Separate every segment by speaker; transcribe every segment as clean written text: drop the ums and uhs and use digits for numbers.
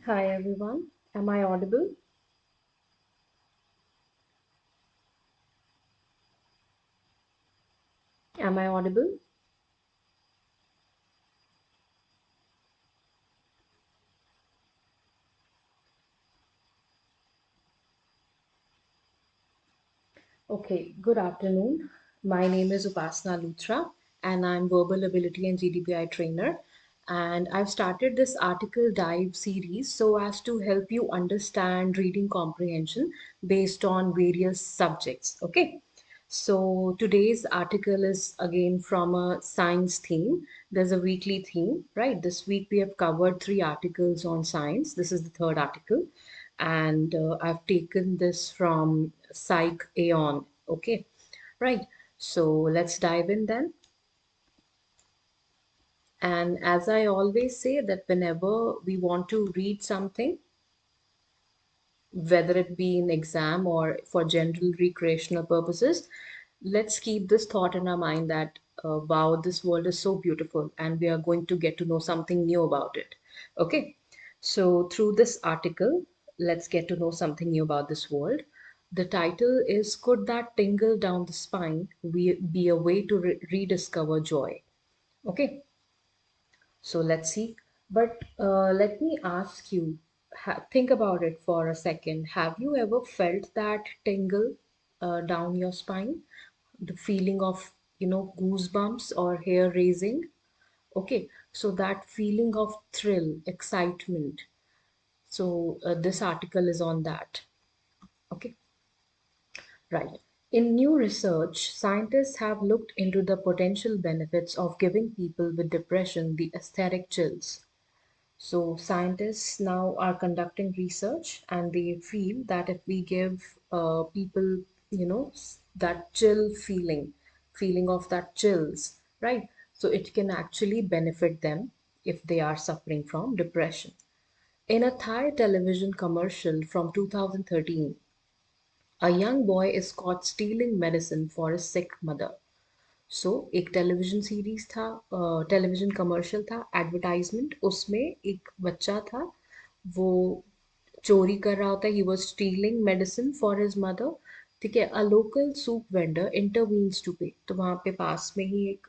Speaker 1: Hi everyone. Am I audible? Am I audible? Okay, good afternoon. My name is Upasna Luthra and I'm verbal ability and GDPI trainer. And I've started this article dive series so as to help you understand reading comprehension based on various subjects. Okay. So today's article is again from a science theme. There's a weekly theme, right? This week we have covered three articles on science. This is the third article, and I've taken this from Psych Aeon. Okay, right. So let's dive in then. And as I always say, that whenever we want to read something, whether it be in exam or for general recreational purposes, let's keep this thought in our mind that wow, this world is so beautiful and we are going to get to know something new about it. Okay, so through this article, let's get to know something new about this world. The title is Could That Tingle Down the Spine Be a Way to Rediscover Joy? Okay, so let's see. But let me ask you, think about it for a second. Have you ever felt that tingle down your spine? The feeling of, goosebumps or hair raising? Okay, so that feeling of thrill, excitement. So this article is on that. Okay, right. In new research, scientists have looked into the potential benefits of giving people with depression the aesthetic chills. So scientists now are conducting research and they feel that if we give people, that chill feeling of that chills, right? So it can actually benefit them if they are suffering from depression. In a Thai television commercial from 2013, a young boy is caught stealing medicine for his sick mother. सो एक television series था, television commercial था, advertisement, उसमें एक बच्चा था, वो चोरी कर रहा होता है, he was stealing medicine for his mother. ठीक है, a local soup vendor intervenes to pay. तो वहाँ पे पास में ही एक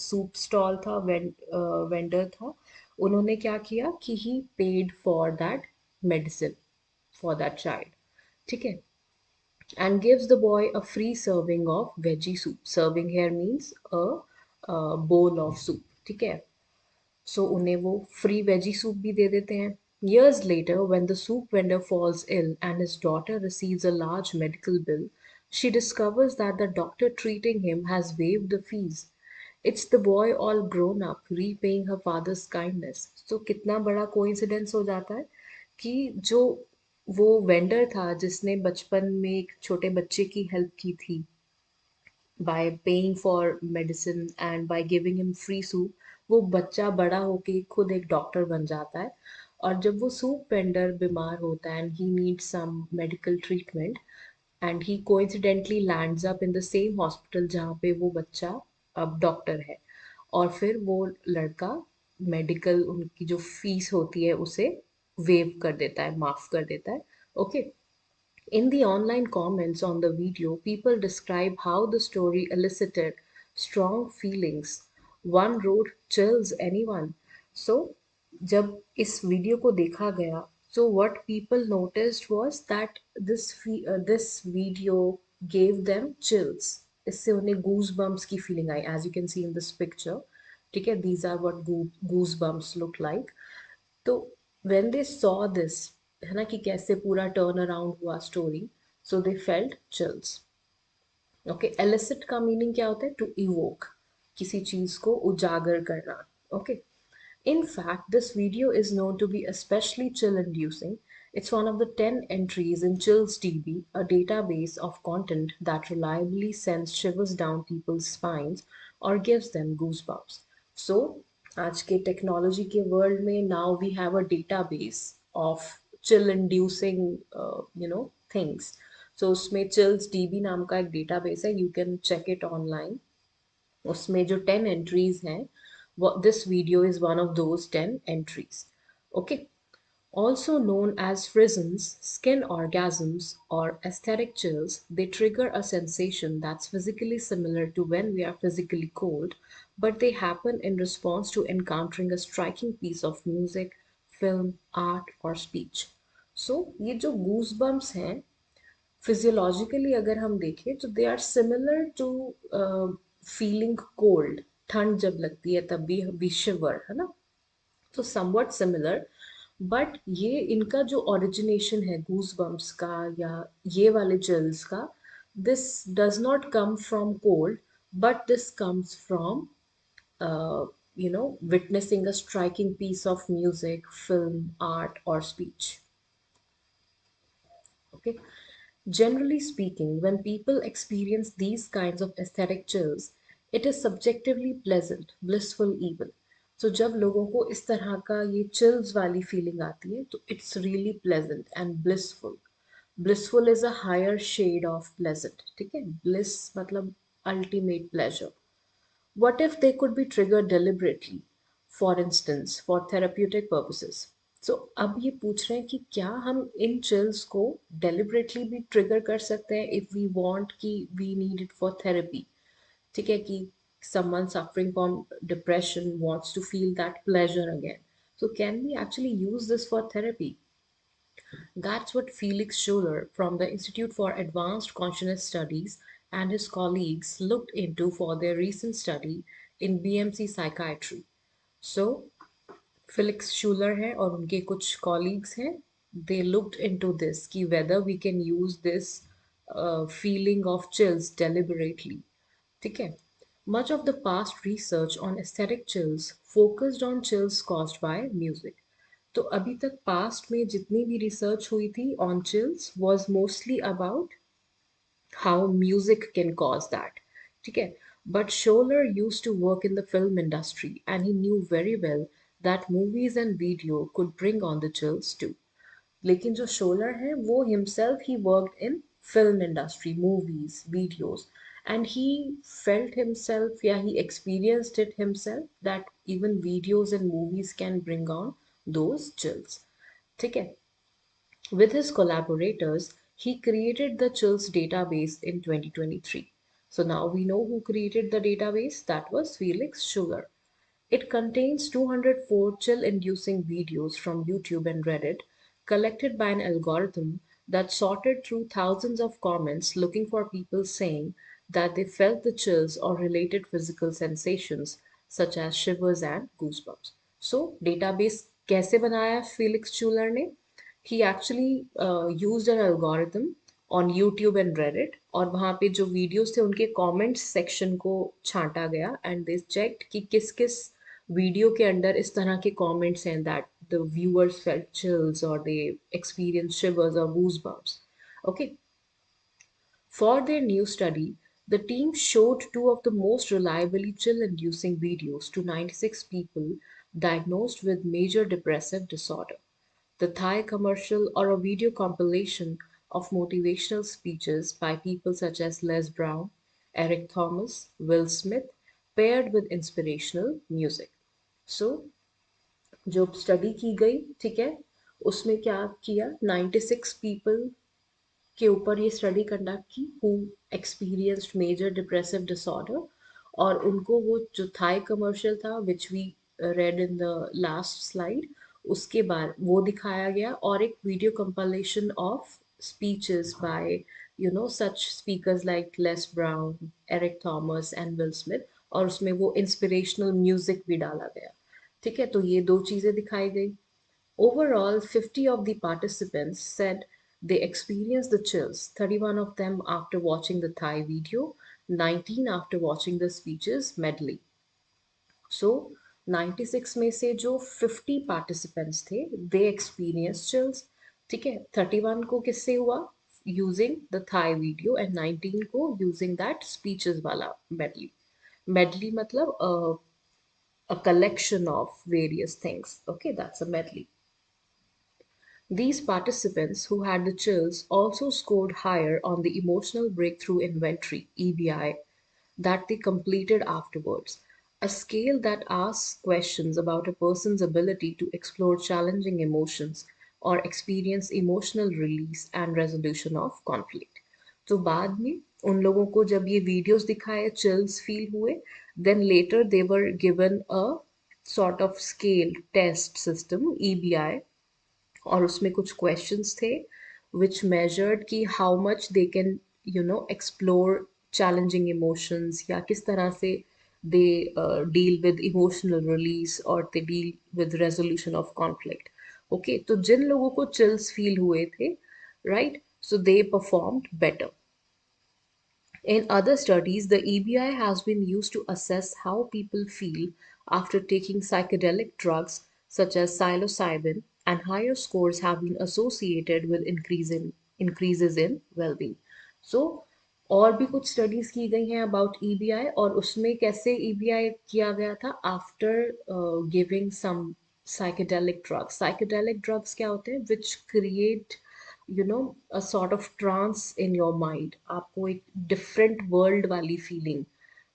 Speaker 1: सूप स्टॉल था, वेंडर था. उन्होंने क्या किया कि he paid for that medicine for that child. ठीक है, and gives the boy a free serving of veggie soup. Serving here means a bowl of soup. ठीक है, so उन्हें वो free veggie soup भी दे देते हैं. Years later, when the soup vendor falls ill and his daughter receives a large medical bill, she discovers that the doctor treating him has waived the fees. It's the boy all grown up repaying her father's kindness. So कितना बड़ा coincidence हो जाता है कि जो वो vendor था जिसने बचपन में एक छोटे बच्चे की हेल्प की थी bye paying for medicine and by giving him free soup, वो बच्चा बड़ा होके खुद एक डॉक्टर बन जाता है. और जब वो सूप वेंडर बीमार होता है and he needs some medical treatment, and he coincidentally lands up in the same hospital जहाँ पे वो बच्चा अब डॉक्टर है. और फिर वो लड़का मेडिकल उनकी जो फीस होती है उसे वेव कर देता है, माफ कर देता है. Okay, in the online comments on the video, people describe how the story elicited strong feelings. One wrote, chills anyone. So, जब इस वीडियो को देखा गया, so what people noticed was that this video gave them chills. इससे उन्हें goosebumps की feeling I, as you can see in this picture. ठीक है, these are what goosebumps look like. तो when they saw this, है ना, कि कैसे पूरा टर्न अराउंड हुआ story, so they felt chills. Okay, elicit का मीनिंग क्या होता है? टू इवोक, किसी चीज को उजागर करना. Okay, in fact, this video is known to be especially chill inducing. It's one of the 10 entries in ChillsDB, a database of content that reliably sends shivers down people's spines or gives them goosebumps. So, आज के technology के world में now we have a database of chill inducing things. So उसमें chills DB नाम का एक database है, you can check it online. उसमें जो 10 एंट्रीज हैं, this video is one of those 10 entries. Okay, Also known as frisons, skin orgasms, or aesthetic chills, they trigger a sensation that's physically similar to when we are physically cold, but they happen in response to encountering a striking piece of music, film, art, or speech. So, ये जो goosebumps हैं, physiologically अगर हम देखें तो they are similar to feeling cold. ठंड जब लगती है तब भी वी शिवर, है ना. तो समवट सिमिलर. बट ये इनका जो ओरिजिनेशन है गूज बम्प्स का या ये वाले चिल्स का, this does not come from cold, but this comes from witnessing a striking piece of music, film, art, or speech. Okay. Generally speaking, when people experience these kinds of aesthetic chills, it is subjectively pleasant, blissful even. So जब लोगों को इस तरह का ये chills वाली feeling आती है तो it's really pleasant and blissful. Blissful is a higher shade of pleasant. ठीक है. Bliss मतलब ultimate pleasure. What if they could be triggered deliberately, for instance, for therapeutic purposes? So अब ये पूछ रहे हैं कि क्या हम इन chills को deliberately भी trigger कर सकते हैं if we want कि we need it for therapy. ठीक है कि someone suffering from depression wants to feel that pleasure again. So can we actually use this for therapy? That's what Felix Schuller from the Institute for Advanced Consciousness Studies and his colleagues looked into for their recent study in BMC psychiatry. So, Felix Schuller है और उनके कुछ colleagues हैं. They looked into this कि whether we can use this feeling of chills deliberately. ठीक है. Much of the past research on aesthetic chills focused on chills caused by music. तो अभी तक पास्ट में जितनी भी रिसर्च हुई थी on chills was mostly about how music can cause that. ठीक है. But Schoeller used to work in the film industry and he knew very well that movies and video could bring on the chills too. लेकिन जो Schoeller है वो himself he worked in film industry, movies, videos, and he felt himself, yeah, he experienced it himself that even videos and movies can bring on those chills. ठीक है. With his collaborators, he created the chills database in 2023. So now we know who created the database. That was Felix Schuller. It contains 204 chill inducing videos from YouTube and Reddit, collected by an algorithm that sorted through thousands of comments looking for people saying that they felt the chills or related physical sensations such as shivers and goosebumps. So, database कैसे बनाया Felix Schuller ने? He actually used an algorithm on YouTube and Reddit, और वहाँ पे जो videos थे उनके comments section को छांटा गया एंड दे चेक्ड कि किस किस वीडियो के अंदर इस तरह के कमेंट्स हैं that the viewers felt chills और दे एक्सपीरियंस शिवर्स और गूज bumps. Okay. For their new study, the team showed two of the most reliably chill inducing videos to 96 people diagnosed with major depressive disorder. The Thai commercial or a video compilation of motivational speeches by people such as Les Brown, Eric Thomas, Will Smith, paired with inspirational music. So, जो study की गई, ठीक है, उसमें क्या किया, 96 people के ऊपर ये स्टडी कंडक्ट की who experienced major depressive disorder, और उनको वो जो थाई कमर्शियल था which we read in the last slide उसके बाद वो दिखाया गया, और एक video compilation of speeches by such speakers like Les Brown, Eric Thomas and Will Smith, और उसमें वो इंस्पिरेशनल म्यूजिक भी डाला गया. ठीक है. तो ये दो चीजें दिखाई गई. Overall, 50 of the participants said they experienced the chills, 31 of them after watching the Thai video, 19 after watching the speeches medley. So, 96 में से जो 50 participants थे, they experienced chills. ठीक है. 31 को किससे हुआ? Using the Thai video, and 19 को using that speeches वाला medley. Medley मतलब a collection of various things. Okay, that's a medley. These participants who had the chills also scored higher on the emotional breakthrough inventory (EBI) that they completed afterwards, a scale that asks questions about a person's ability to explore challenging emotions or experience emotional release and resolution of conflict. तो बाद में उन लोगों को जब ये videos दिखाए chills feel हुए, then later they were given a sort of scale test system EBI, और उसमें कुछ क्वेश्चंस थे which measured कि how much they can explore challenging emotions, या किस तरह से they deal with emotional release और they deal with resolution of conflict. Okay, तो जिन लोगों को chills feel हुए थे, right, so they performed better. In other studies, the EBI has been used to assess how people feel after taking psychedelic drugs such as psilocybin, and higher scores have been associated with increases in well-being. So, और भी कुछ studies की गई हैं about EBI, और उसमें कैसे EBI किया गया था after giving some psychedelic drugs क्या होते हैं which create a sort of trance in your mind, आपको एक different world वाली feeling,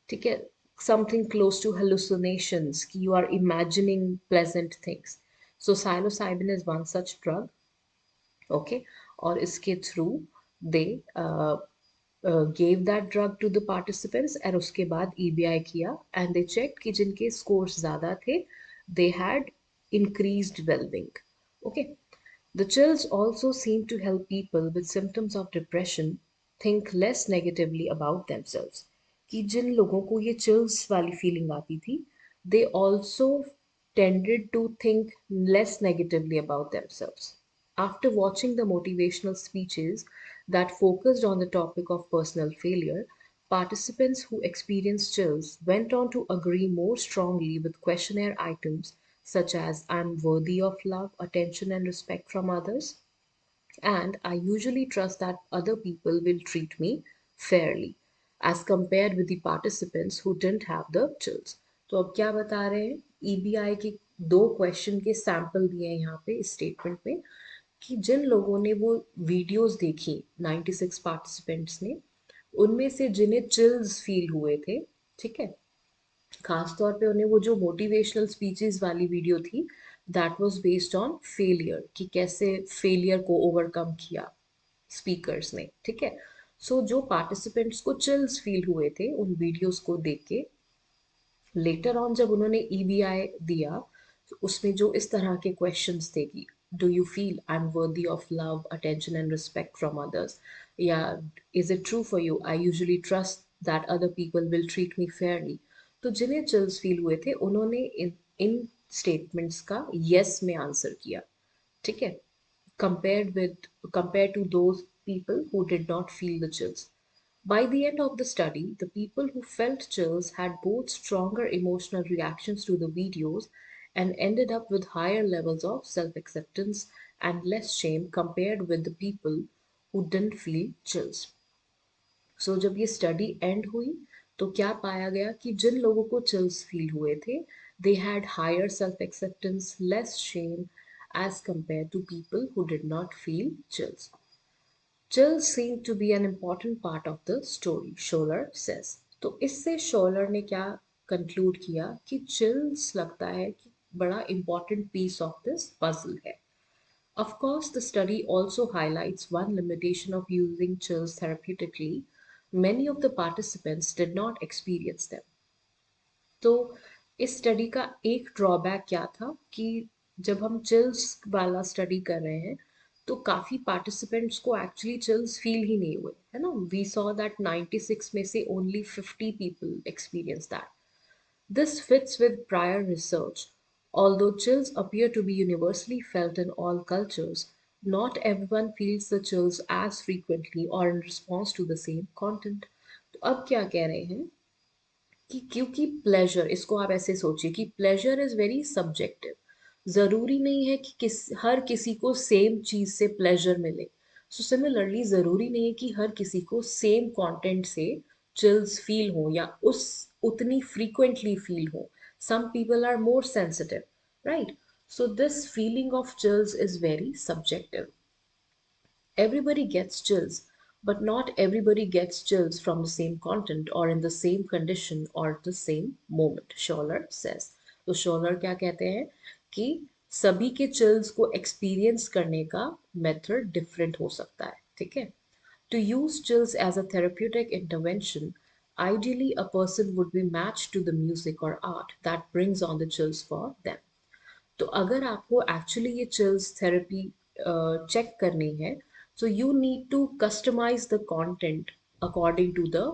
Speaker 1: ठीक है, something close to hallucinations कि you are imagining pleasant things. So psilocybin is one such drug. Okay, और इसके through they gave that drug to the participants, और उसके बाद ईबीआई किया and they checked कि जिनके scores ज़्यादा थे they had increased well-being. Okay, the chills also seem to help people with symptoms of depression think less negatively about themselves. कि जिन लोगों को ये chills वाली feeling आती थी, they also tended to think less negatively about themselves. After watching the motivational speeches that focused on the topic of personal failure, participants who experienced chills went on to agree more strongly with questionnaire items such as I'm worthy of love, attention, and respect from others, and I usually trust that other people will treat me fairly, as compared with the participants who didn't have the chills. तो अब क्या बता रहे हैं, EBI के दो question के sample दिए हैं यहाँ पे स्टेटमेंट में, कि जिन लोगों ने वो वीडियोस देखी 96 पार्टिसिपेंट्स ने, उनमें से जिन्हें चिल्स फील हुए थे, ठीक है, खास तौर पे उन्हें वो जो मोटिवेशनल स्पीचेस वाली वीडियो थी that was based on failure, कि कैसे फेलियर को ओवरकम किया स्पीकर्स ने, ठीक है। सो जो पार्टिसिपेंट्स को चिल्स फील हुए थे उन वीडियोस को देख के, लेटर ऑन जब उन्होंने ईबीआई दिया, तो उसमें जो इस तरह के क्वेश्चंस थे कि do you feel I am worthy of love, attention and respect from others, या is it true for you, I usually trust that other people will treat me fairly, तो जिन्हें चिल्स फील हुए थे उन्होंने इन statements का yes में answer किया, ठीक है, compared to those people who did not feel the chills. By the end of the study, the people who felt chills had both stronger emotional reactions to the videos and ended up with higher levels of self acceptance and less shame compared with the people who didn't feel chills. सो जब ये study and हुई तो क्या पाया गया कि जिन लोगों को चिल्स फील हुए थे they had higher self acceptance, less shame as compared to people who did not feel chills. Chills seem to be an important part of the story, Scholar says. तो इससे शोलर ने क्या कंक्लूड किया कि chills लगता है कि बड़ा important piece of this puzzle है. Of course, the study also highlights one limitation of using chills therapeutically. Many of the participants did not experience them. तो इस स्टडी का एक ड्रॉबैक क्या था कि जब हम चिल्स वाला स्टडी कर रहे हैं तो काफ़ी पार्टिसिपेंट्स को एक्चुअली चिल्स फील ही नहीं हुए, है ना। वी सॉ दैट 96 में से only 50 people experience that. This fits with prior research. Although chills appear to be universally felt in all cultures, not everyone feels the chills as frequently or in response to the same content. तो अब क्या कह रहे हैं कि क्योंकि pleasure, इसको आप ऐसे सोचिए कि प्लेजर इज वेरी सब्जेक्टिव, ज़रूरी नहीं है कि हर किसी को सेम चीज़ से प्लेजर मिले. सो सिमिलरली ज़रूरी नहीं है कि हर किसी को सेम कंटेंट से चिल्स फील हो या उस उतनी फ्रीक्वेंटली फील हो. Some people are more sensitive, right. So this feeling of chills is very subjective. Everybody gets chills, but not everybody gets chills from the same content or in the same condition or the same moment, Scholar says. तो Scholar क्या कहते हैं कि सभी के chills को experience करने का मेथड डिफरेंट हो सकता है, ठीक है? To use chills as a therapeutic intervention, ideally a person would be matched to the music or art that brings on the chills for them. तो अगर आपको एक्चुअली ये चिल्स थेरेपी चेक करनी है, so you need to customize the content according to the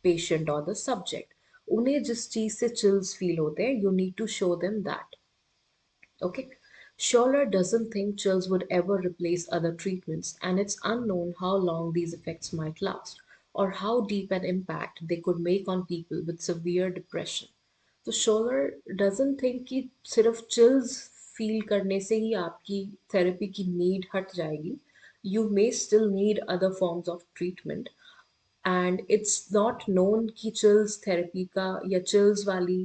Speaker 1: patient or the subject. उन्हें जिस चीज से चिल्स फील होते हैं, you need to show them that. Okay. Scholar doesn't think chills would ever replace other treatments, and it's unknown how long these effects might last or how deep an impact they could make on people with severe depression. तो शोलर doesn't think कि सिर्फ chills feel करने से ही आपकी therapy की need हट जाएगी. You may still need other forms of treatment, and it's not known कि चिल्स थेरेपी का या चिल्स वाली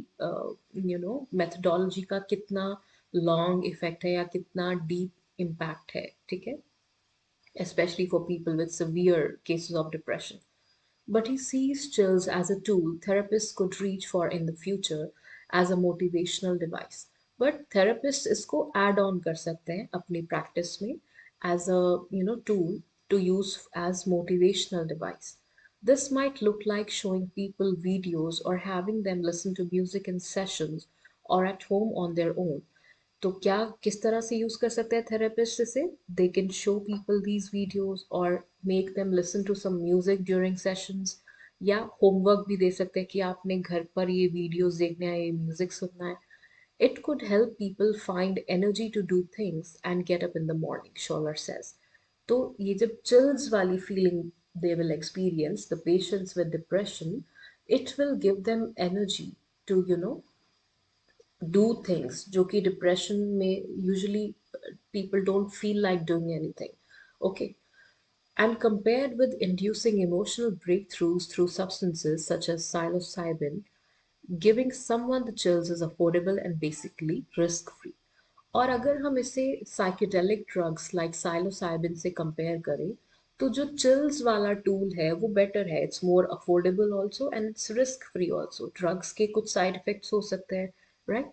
Speaker 1: मेथडोलॉजी का कितना लॉन्ग इफेक्ट है या कितना डीप इम्पैक्ट है, ठीक है, especially for people with severe cases of depression. But he sees chills as a tool therapists could reach for in the future as a motivational device. But therapists इसको add on कर सकते हैं अपनी practice में as a tool to use as motivational device. This might look like showing people videos or having them listen to music in sessions or at home on their own. तो क्या किस तरह से यूज कर सकते हैं therapist इसे? They can show people these videos और make them listen to some music during sessions, या होमवर्क भी दे सकते हैं कि आपने घर पर ये वीडियोस देखने हैं, ये म्यूजिक सुनना है. It could help people find energy to do things and get up in the morning, Scholar says. तो ये जब chills वाली feeling they will experience, the patients with depression, it will give them energy to do things जो कि depression में usually people don't feel like doing anything. Okay. And compared with inducing emotional breakthroughs through substances such as psilocybin, giving someone the chills is affordable and basically risk free. और अगर हम इसे psychedelic drugs like psilocybin से compare करें, तो जो chills वाला tool है वो बेटर है. It's more affordable also and it's risk free also. Drugs के कुछ साइड इफेक्ट्स हो सकते हैं, right?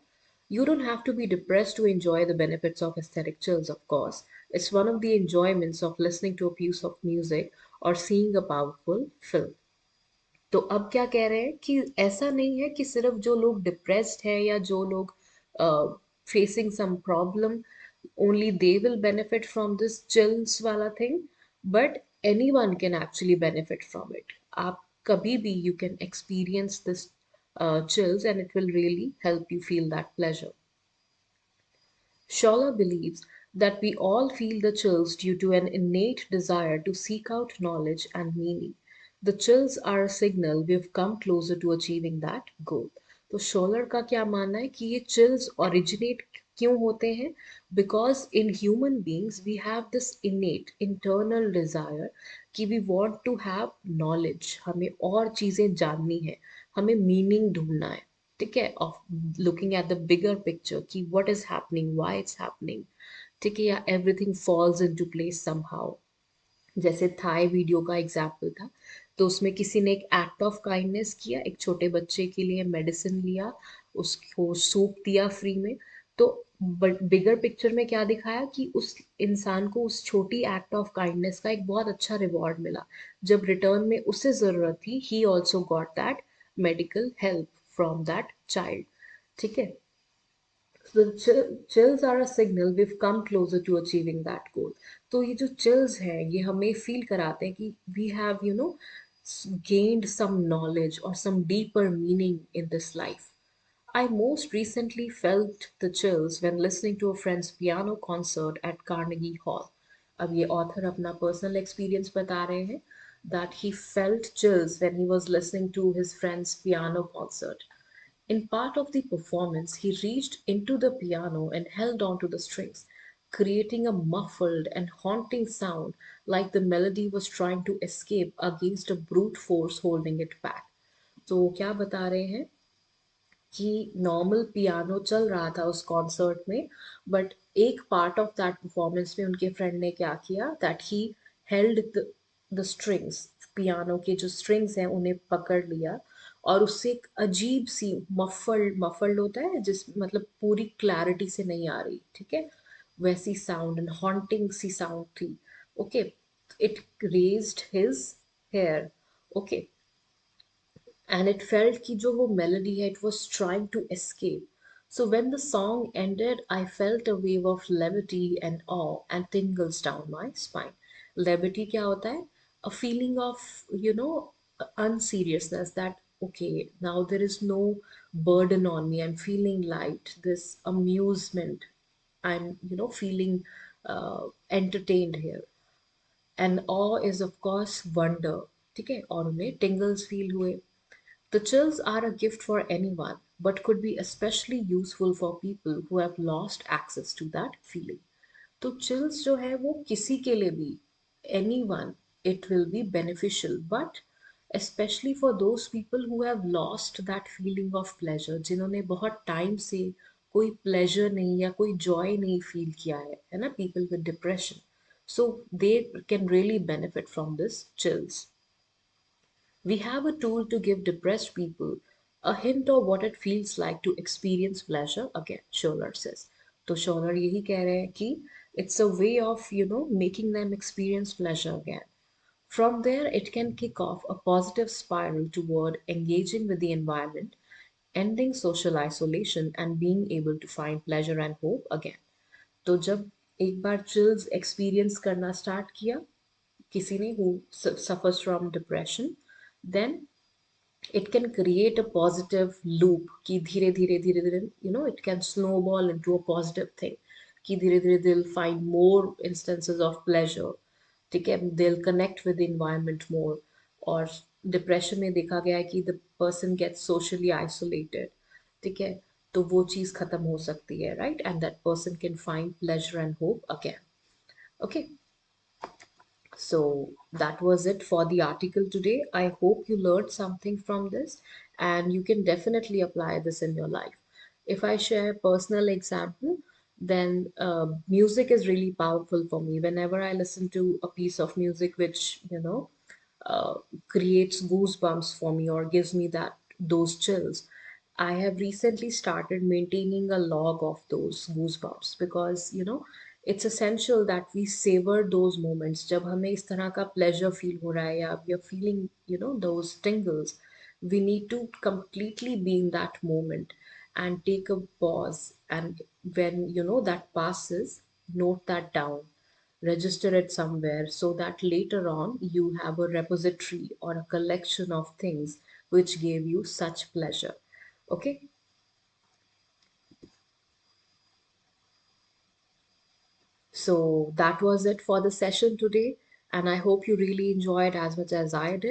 Speaker 1: You don't have to be depressed to enjoy the benefits of aesthetic chills, of course. It's one of the enjoyments of listening to a piece of music or seeing a powerful film. तो अब क्या कह रहे हैं कि ऐसा नहीं है कि सिर्फ जो लोग डिप्रेस्ड है या जो लोग facing some problem, only they will benefit from this chills वाला thing, but anyone can actually benefit from it. आप कभी भी you can experience this chills and it will really help you feel that pleasure. Scholar believes that we all feel the chills due to an innate desire to seek out knowledge and meaning. The chills are a signal we've come closer to achieving that goal. तो शोलर का क्या मानना है कि ये chills originate क्यों होते हैं? Because in human beings we have this innate internal desire कि we want to have knowledge, हमें और चीज़ें जाननी है, हमें मीनिंग ढूंढना है, ठीक है, of looking at the bigger picture कि what is happening, why it's happening, ठीक है, या everything falls into place somehow. जैसे थाई वीडियो का एग्जाम्पल था, तो उसमें किसी ने एक एक्ट ऑफ काइंडनेस किया, एक छोटे बच्चे के लिए मेडिसिन लिया, उसको सूप दिया फ्री में. तो बट बिगर पिक्चर में क्या दिखाया कि उस इंसान को उस छोटी एक्ट ऑफ काइंडनेस का एक बहुत अच्छा रिवॉर्ड मिला. जब रिटर्न में उसे जरूरत थी, he also got that medical help from that child, ठीक है. So the chills are a signal we've come closer to achieving that goal. तो ये जो chills हैं ये हमें feel कराते हैं कि we have gained some knowledge or some deeper meaning in this life. I most recently felt the chills when listening to a friend's piano concert at Carnegie Hall. अब ये author अपना personal experience बता रहे हैं that he felt chills when he was listening to his friend's piano concert. In part of the performance, he reached into the piano and held onto the strings, creating a muffled and haunting sound like the melody was trying to escape against a brute force holding it back. तो क्या बता रहे हैं कि normal piano चल रहा था उस कॉन्सर्ट में, बट एक पार्ट ऑफ दैट परफॉर्मेंस में उनके फ्रेंड ने क्या किया, that he held the strings, piano के जो स्ट्रिंग्स हैं उन्हें पकड़ लिया और उससे एक अजीब सी मफल्ड मफल्ड होता है जिस मतलब पूरी क्लैरिटी से नहीं आ रही, ठीक है, वैसी साउंड एंड हॉन्टिंग सी साउंड थी। Okay, it raised his hair. Okay, and it felt कि जो वो melody है, it was trying to escape. So when the song ended, I felt a wave of levity and awe and tingles down my spine. Levity क्या होता है? A feeling of, you know, unseriousness that, okay, now there is no burden on me. I'm feeling light, this amusement. I'm, you know, feeling entertained here. And awe is, of course, wonder. ठीक है, और उन्हें tingles feel हुए. The chills are a gift for anyone, but could be especially useful for people who have lost access to that feeling. तो chills जो है वो किसी के लिए भी, anyone, it will be beneficial, but especially for those people who have lost that feeling of pleasure, जिन्होंने बहुत टाइम से कोई pleasure नहीं या कोई joy नहीं feel किया है ना, people with depression, so they can really benefit from this chills. We have a tool to give depressed people a hint of what it feels like to experience pleasure again, Scholar says. तो Scholar यही कह रहे हैं कि it's a way of, you know, making them experience pleasure again. From there, it can kick off a positive spiral toward engaging with the environment, ending social isolation, and being able to find pleasure and hope again. तो जब एक बार chills experience करना start किया किसी ने who suffers from depression, then it can create a positive loop कि धीरे धीरे you know, it can snowball into a positive thing कि धीरे धीरे they'll find more instances of pleasure, ठीक है, they'll connect with the environment more. और depression में देखा गया है कि the person gets socially isolated, ठीक है, तो वो चीज़ खत्म हो सकती है, right, and that person can find pleasure and hope again. Okay, so that was it for the article today. I hope you learned something from this and you can definitely apply this in your life. If I share a personal example, then music is really powerful for me. Whenever I listen to a piece of music which, you know, uh, creates goosebumps for me or gives me that those chills, I have recently started maintaining a log of those goosebumps because, you know, it's essential that we savor those moments जब हमें इस तरह का pleasure feel हो रहा है या we are feeling, you know, those tingles. We need to completely be in that moment and take a pause, and when you know that passes, note that down, register it somewhere so that later on you have a repository or a collection of things which gave you such pleasure. Okay, so that was it for the session today, and I hope you really enjoyed as much as I did.